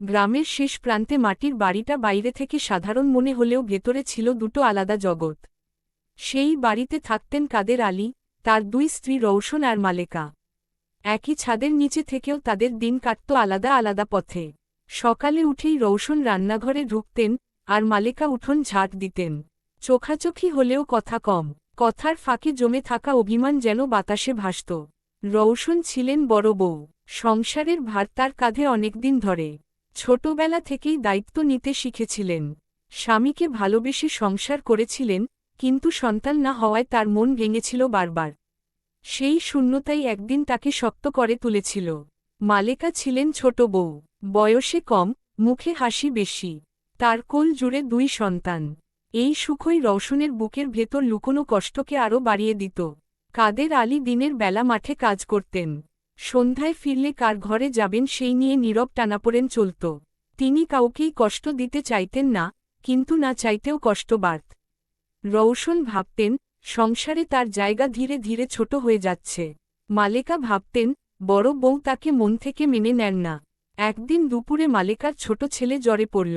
গ্রামের শেষ প্রান্তে মাটির বাড়িটা বাইরে থেকে সাধারণ মনে হলেও ভেতরে ছিল দুটো আলাদা জগৎ। সেই বাড়িতে থাকতেন কাদের আলী, তার দুই স্ত্রী রৌশন আর মালেকা। একই ছাদের নিচে থেকেও তাদের দিন কাটত আলাদা আলাদা পথে। সকালে উঠেই রৌশন রান্নাঘরে ঢুকতেন, আর মালেকা উঠোন ঝাঁট দিতেন। চোখাচোখি হলেও কথা কম, কথার ফাঁকে জমে থাকা অভিমান যেন বাতাসে ভাসত। রৌশন ছিলেন বড় বউ, সংসারের ভার তার কাঁধে অনেকদিন ধরে। ছোটবেলা থেকেই দায়িত্ব নিতে শিখেছিলেন। স্বামীকে ভালোবেসে সংসার করেছিলেন, কিন্তু সন্তান না হওয়ায় তার মন ভেঙেছিল বারবার। সেই শূন্যতাই একদিন তাকে শক্ত করে তুলেছিল। মালেকা ছিলেন ছোট বউ, বয়সে কম, মুখে হাসি বেশি। তার কোল জুড়ে দুই সন্তান। এই সুখই রৌশনের বুকের ভেতর লুকোনো কষ্টকে আরও বাড়িয়ে দিত। কাদের আলী দিনের বেলা মাঠে কাজ করতেন। সন্ধ্যায় ফিরলে কার ঘরে যাবেন সেই নিয়ে নীরব টানাপোড়েন চলত। তিনি কাউকেই কষ্ট দিতে চাইতেন না, কিন্তু না চাইতেও কষ্ট বাড়ত। রৌশন ভাবতেন, সংসারে তার জায়গা ধীরে ধীরে ছোট হয়ে যাচ্ছে। মালেকা ভাবতেন, বড় বউ তাকে মন থেকে মেনে নেন না। একদিন দুপুরে মালেকার ছোট ছেলে জ্বরে পড়ল।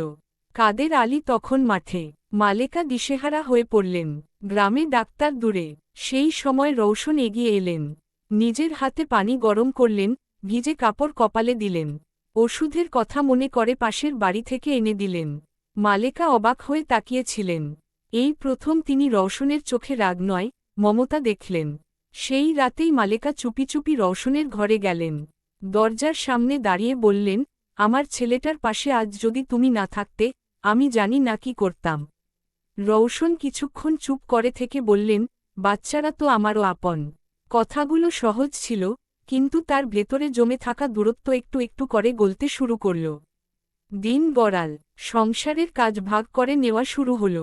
কাদের আলী তখন মাঠে। মালেকা দিশেহারা হয়ে পড়লেন। গ্রামে ডাক্তার দূরে। সেই সময় রৌশন এগিয়ে এলেন। নিজের হাতে পানি গরম করলেন, ভিজে কাপড় কপালে দিলেন। ওষুধের কথা মনে করে পাশের বাড়ি থেকে এনে দিলেন। মালেকা অবাক হয়ে তাকিয়েছিলেন। এই প্রথম তিনি রৌশনের চোখে রাগ নয়, মমতা দেখলেন। সেই রাতেই মালেকা চুপি চুপি রৌশনের ঘরে গেলেন। দরজার সামনে দাঁড়িয়ে বললেন, আমার ছেলেটার পাশে আজ যদি তুমি না থাকতে, আমি জানি না কি করতাম। রৌশন কিছুক্ষণ চুপ করে থেকে বললেন, বাচ্চারা তো আমারও আপন। কথাগুলো সহজ ছিল, কিন্তু তার ভেতরে জমে থাকা দূরত্ব একটু একটু করে গলতে শুরু করল। দিন গড়াল, সংসারের কাজ ভাগ করে নেওয়া শুরু হল।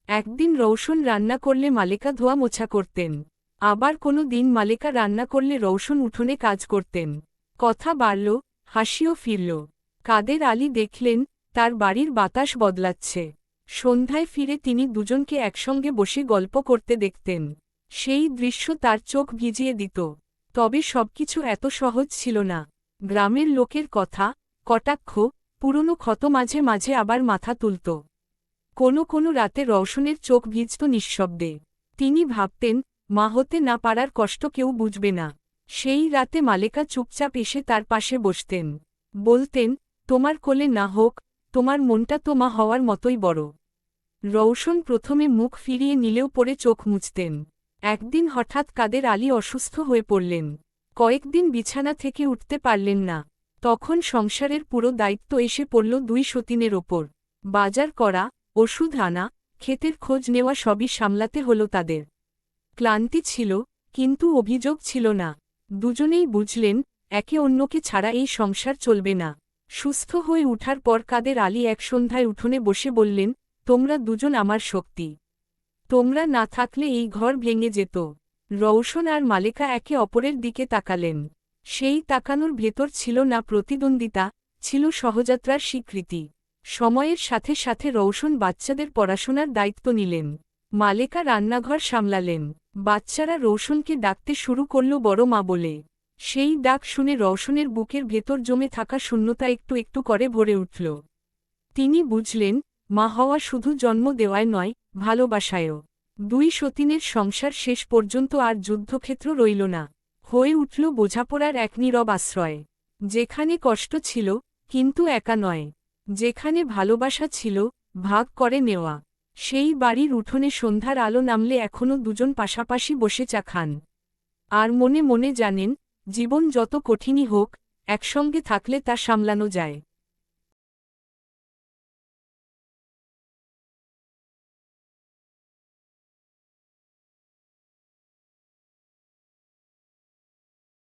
একদিন রৌশন রান্না করলে মালেকা ধোয়া মোছা করতেন। আবার কোনো দিন মালেকা রান্না করলে রৌশন উঠোনে কাজ করতেন। কথা বাড়ল, হাসিও ফিরল। কাদের আলী দেখলেন, তার বাড়ির বাতাস বদলাচ্ছে। সন্ধ্যায় ফিরে তিনি দুজনকে একসঙ্গে বসে গল্প করতে দেখতেন। সেই দৃশ্য তার চোখ ভিজিয়ে দিত। তবে সবকিছু এত সহজ ছিল না। গ্রামের লোকের কথা, কটাক্ষ, পুরনো ক্ষত মাঝে মাঝে আবার মাথা তুলত। কোনো রাতে রৌশনের চোখ ভিজত নিঃশব্দে। তিনি ভাবতেন, মা হতে না পারার কষ্ট কেউ বুঝবে না। সেই রাতে মালেকা চুপচাপ এসে তার পাশে বসতেন। বলতেন, তোমার কোলে না হোক, তোমার মনটা তো মা হওয়ার মতোই বড়। রৌশন প্রথমে মুখ ফিরিয়ে নিলেও পরে চোখ মুছতেন। একদিন হঠাৎ কাদের আলী অসুস্থ হয়ে পড়লেন। কয়েকদিন বিছানা থেকে উঠতে পারলেন না। তখন সংসারের পুরো দায়িত্ব এসে পড়ল দুই সতীনের ওপর। বাজার করা, ওষুধ আনা, ক্ষেতের খোঁজ নেওয়া সবই সামলাতে হলো তাদের। ক্লান্তি ছিল, কিন্তু অভিযোগ ছিল না। দুজনেই বুঝলেন, একে অন্যকে ছাড়া এই সংসার চলবে না। সুস্থ হয়ে উঠার পর কাদের আলী এক সন্ধ্যায় উঠোনে বসে বললেন, তোমরা দুজন আমার শক্তি। তোমরা না থাকলে এই ঘর ভেঙে যেত। রৌশন আর মালেকা একে অপরের দিকে তাকালেন। সেই তাকানোর ভেতর ছিল না প্রতিদ্বন্দ্বিতা, ছিল সহযাত্রার স্বীকৃতি। সময়ের সাথে সাথে রৌশন বাচ্চাদের পড়াশোনার দায়িত্ব নিলেন। মালেকা রান্নাঘর সামলালেন। বাচ্চারা রৌশনকে ডাকতে শুরু করল বড় মা বলে। সেই ডাক শুনে রৌশনের বুকের ভেতর জমে থাকা শূন্যতা একটু একটু করে ভরে উঠল। তিনি বুঝলেন, মা হওয়া শুধু জন্ম দেওয়ায় নয়, ভালোবাসায়ও। দুই সতীনের সংসার শেষ পর্যন্ত আর যুদ্ধক্ষেত্র রইল না, হয়ে উঠল বোঝাপড়ার এক নীরব আশ্রয়। যেখানে কষ্ট ছিল, কিন্তু একা নয়। যেখানে ভালোবাসা ছিল, ভাগ করে নেওয়া। সেই বাড়ির উঠোনে সন্ধ্যার আলো নামলে এখনও দুজন পাশাপাশি বসে চা খান। আর মনে মনে জানেন, জীবন যত কঠিনই হোক, একসঙ্গে থাকলে তা সামলানো যায়।